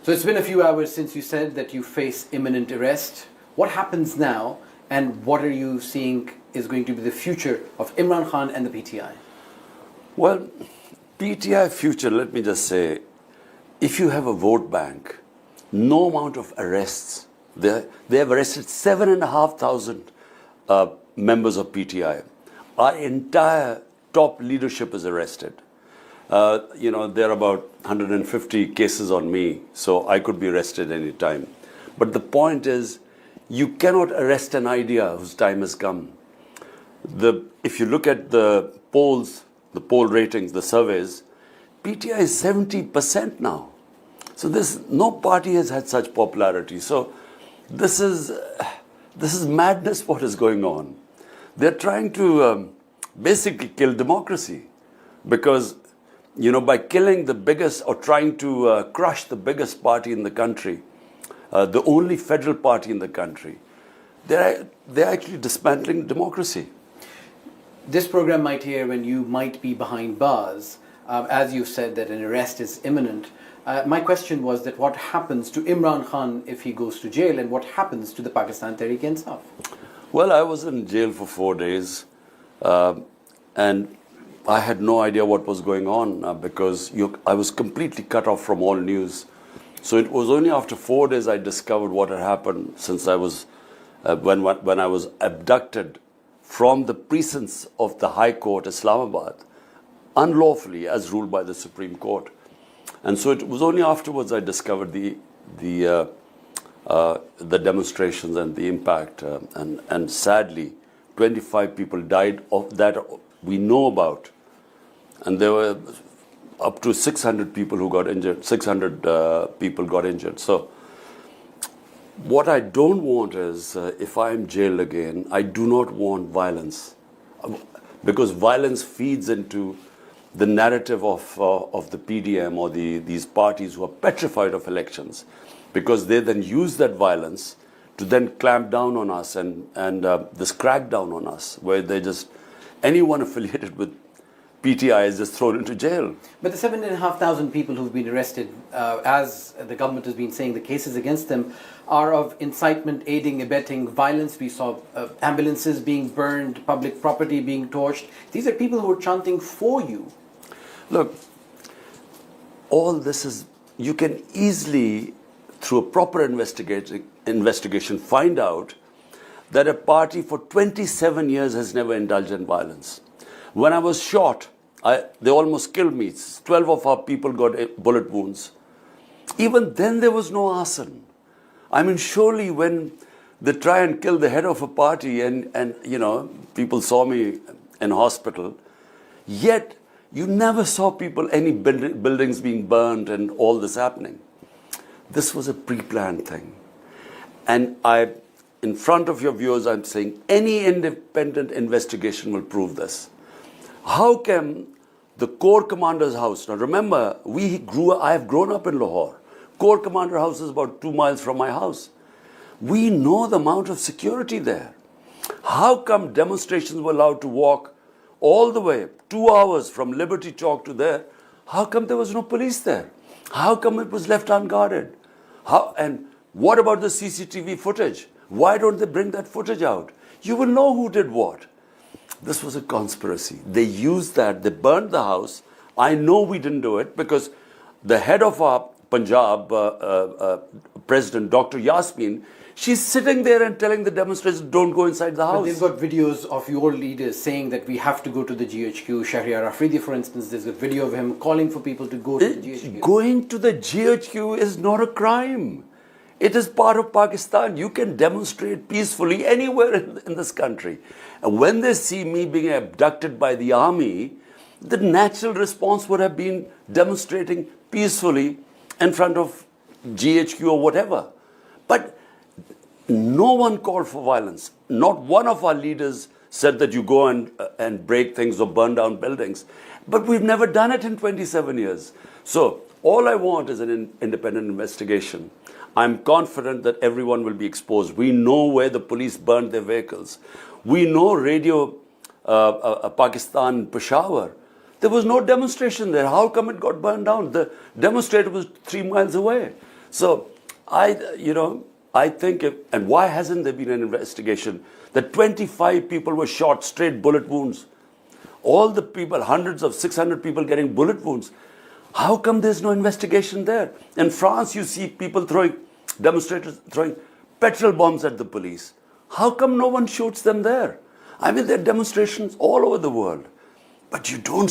So it's been a few hours since you said that you face imminent arrest. What happens now, and what are you seeing is going to be the future of Imran Khan and the PTI? Well, PTI future, let me just say, if you have a vote bank, no amount of arrests, they have arrested 7,500 members of PTI. Our entire top leadership is arrested. There are about 150 cases on me, so I could be arrested any time. But the point is, you cannot arrest an idea whose time has come. If you look at the polls, the poll ratings, the surveys, PTI is 70% now. So no party has had such popularity. So this is madness what is going on. They're trying to basically kill democracy because, by killing the biggest or trying to crush the biggest party in the country, the only federal party in the country, they're actually dismantling democracy. This program might hear when you might be behind bars. As you said that an arrest is imminent. My question was that what happens to Imran Khan if he goes to jail, and what happens to the Pakistan Tehreek-e-Insaf? Well, I was in jail for 4 days, and I had no idea what was going on because I was completely cut off from all news. So it was only after 4 days I discovered what had happened since I was when I was abducted from the precincts of the High Court, Islamabad, unlawfully as ruled by the Supreme Court. And so it was only afterwards I discovered the demonstrations and the impact. And sadly, 25 people died of that we know about. And there were up to 600 people who got injured. 600 people got injured. So what I don't want is, if I am jailed again, I do not want violence. Because violence feeds into the narrative of the PDM or these parties who are petrified of elections, because they then use that violence to then clamp down on us and this crackdown on us, where anyone affiliated with PTI is just thrown into jail. But the 7,500 people who've been arrested, as the government has been saying, the cases against them are of incitement, aiding, abetting, violence. We saw ambulances being burned, public property being torched. These are people who are chanting for you. Look, all this is, you can easily, through a proper investigation, find out that a party for 27 years has never indulged in violence. When I was shot, they almost killed me. 12 of our people got bullet wounds. Even then there was no arson. I mean, surely when they try and kill the head of a party and people saw me in hospital, yet you never saw any buildings being burned and all this happening. This was a pre-planned thing. And in front of your viewers, I'm saying any independent investigation will prove this. How can the Corps Commander's house, now remember, I have grown up in Lahore. Corps Commander house is about 2 miles from my house. We know the amount of security there. How come demonstrations were allowed to walk all the way 2 hours from Liberty Chalk to there? How come there was no police there? How come it was left unguarded? And what about the CCTV footage? Why don't they bring that footage out? You will know who did what. This was a conspiracy. They used that. They burned the house. I know we didn't do it because the head of our Punjab president, Dr. Yasmin, she's sitting there and telling the demonstrators, don't go inside the house. But they've got videos of your leaders saying that we have to go to the GHQ. Shahriar Afridi, for instance, there's a video of him calling for people to go to the GHQ. Going to the GHQ is not a crime. It is part of Pakistan. You can demonstrate peacefully anywhere in this country. And when they see me being abducted by the army, the natural response would have been demonstrating peacefully in front of GHQ or whatever. But no one called for violence. Not one of our leaders said that you go and break things or burn down buildings. But we've never done it in 27 years. So all I want is an independent investigation. I'm confident that everyone will be exposed. We know where the police burned their vehicles. We know Radio Pakistan, Peshawar. There was no demonstration there. How come it got burned down? The demonstrator was 3 miles away. So I think, and why hasn't there been an investigation? That 25 people were shot, straight bullet wounds. All the people, hundreds of 600 people getting bullet wounds. How come there's no investigation there? In France, you see people demonstrators throwing petrol bombs at the police. How come no one shoots them there? I mean, there are demonstrations all over the world. But you don't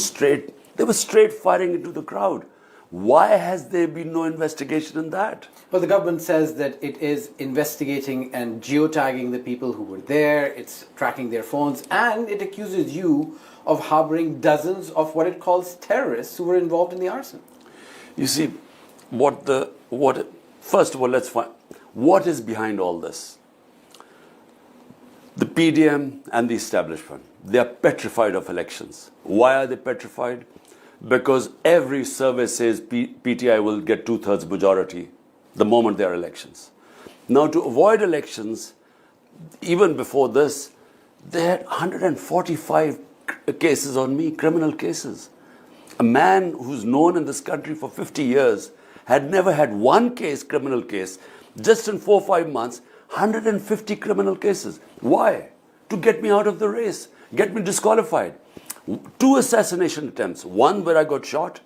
they were straight firing into the crowd. Why has there been no investigation in that? Well, the government says that it is investigating and geotagging the people who were there, it's tracking their phones, and it accuses you of harboring dozens of what it calls terrorists who were involved in the arson. You see, first of all, let's find what is behind all this. The PDM and the establishment, they are petrified of elections. Why are they petrified? Because every survey says PTI will get 2/3 majority the moment there are elections. Now, to avoid elections, even before this, they had 145 cases on me, criminal cases. A man who's known in this country for 50 years had never had one criminal case. Just in 4 or 5 months, 150 criminal cases. Why? To get me out of the race, get me disqualified. 2 assassination attempts. One where I got shot.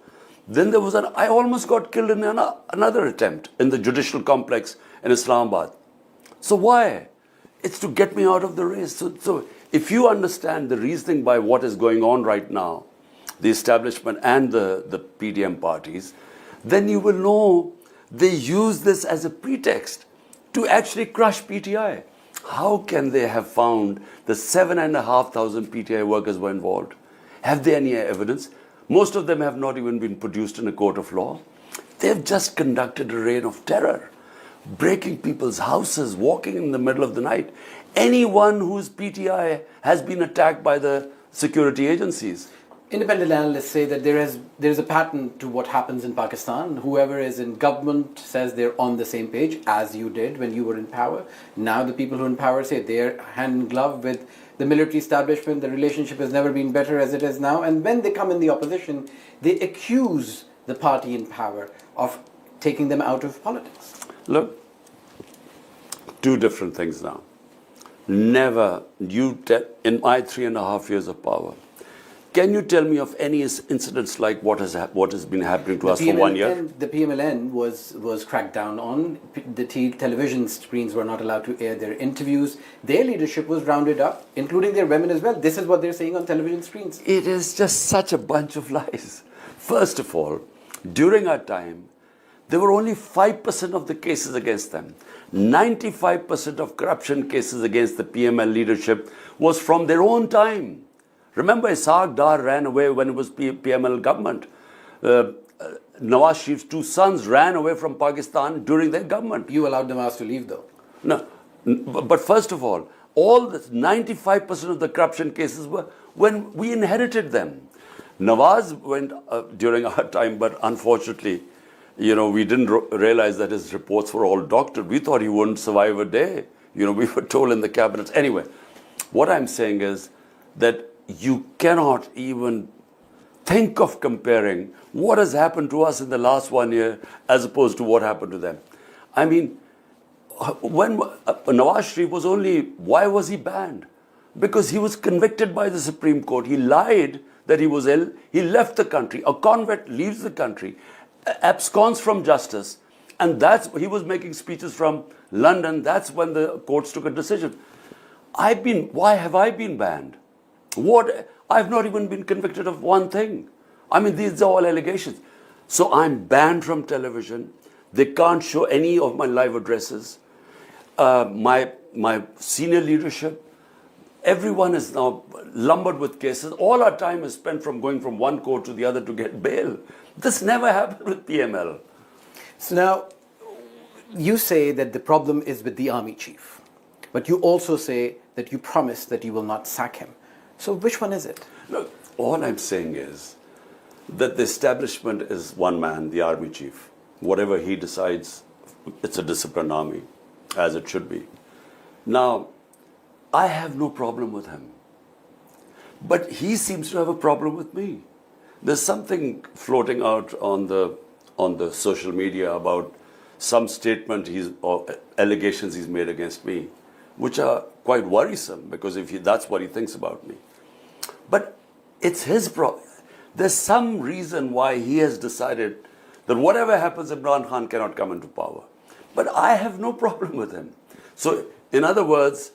Then there was I almost got killed in another attempt in the judicial complex in Islamabad. So why? It's to get me out of the race. So if you understand the reasoning by what is going on right now, the establishment and the PDM parties, then you will know they use this as a pretext to actually crush PTI. How can they have found the 7,500 PTI workers were involved? Have they any evidence? Most of them have not even been produced in a court of law. They've just conducted a reign of terror, breaking people's houses, walking in the middle of the night. Anyone who's PTI has been attacked by the security agencies. Independent analysts say that there's a pattern to what happens in Pakistan. Whoever is in government says they're on the same page, as you did when you were in power. Now the people who are in power say they're hand in glove with the military establishment. The relationship has never been better as it is now. And when they come in the opposition, they accuse the party in power of taking them out of politics. Look, 2 different things now. Never, in my 3.5 years of power, can you tell me of any incidents like what has been happening to us for 1 year? The PMLN was cracked down on. The television screens were not allowed to air their interviews. Their leadership was rounded up, including their women as well. This is what they're saying on television screens. It is just such a bunch of lies. First of all, during our time, there were only 5% of the cases against them. 95% of corruption cases against the PML leadership was from their own time. Remember, Ishaq Dar ran away when it was PML government. Nawaz Sharif's 2 sons ran away from Pakistan during their government. You allowed Nawaz to leave, though. No, but first of all the 95% of the corruption cases were when we inherited them. Nawaz went during our time, but unfortunately, we didn't realize that his reports were all doctored. We thought he wouldn't survive a day. We were told in the cabinet. Anyway, what I'm saying is that you cannot even think of comparing what has happened to us in the last 1 year as opposed to what happened to them. I mean, when Nawaz Sharif was why was he banned? Because he was convicted by the Supreme Court. He lied that he was ill. He left the country. A convict leaves the country, absconds from justice, and he was making speeches from London. That's when the courts took a decision. Why have I been banned? I've not even been convicted of one thing. I mean, these are all allegations. So I'm banned from television. They can't show any of my live addresses. My senior leadership, everyone is now lumbered with cases. All our time is spent from going from one court to the other to get bail. This never happened with PML. So now, you say that the problem is with the army chief, but you also say that you promise that you will not sack him. So which one is it? Look, all I'm saying is that the establishment is one man, the army chief. Whatever he decides, it's a disciplined army, as it should be. Now, I have no problem with him. But he seems to have a problem with me. There's something floating out on the social media about some statement or allegations he's made against me, which are quite worrisome because that's what he thinks about me. But it's his problem. There's some reason why he has decided that whatever happens, Imran Khan cannot come into power. But I have no problem with him. So, in other words,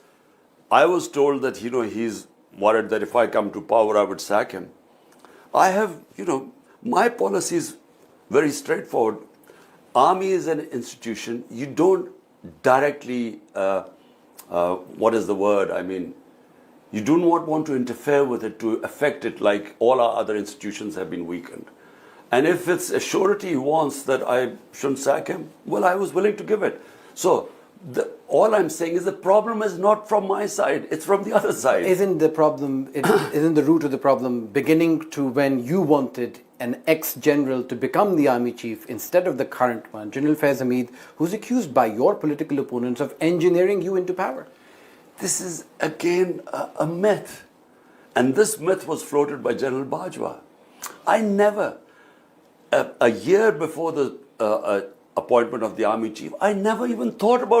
I was told that, he's worried that if I come to power, I would sack him. I have, my policy is very straightforward. Army is an institution. You don't directly, what is the word? I mean, you do not want to interfere with it to affect it like all our other institutions have been weakened. And if it's a surety he wants that I shouldn't sack him, well, I was willing to give it. So all I'm saying is the problem is not from my side, it's from the other side. Isn't the root of the problem beginning to when you wanted an ex-general to become the army chief instead of the current one, General Faiz Hamid, who's accused by your political opponents of engineering you into power? This is, again, a myth. And this myth was floated by General Bajwa. I never, a year before the appointment of the army chief, I never even thought about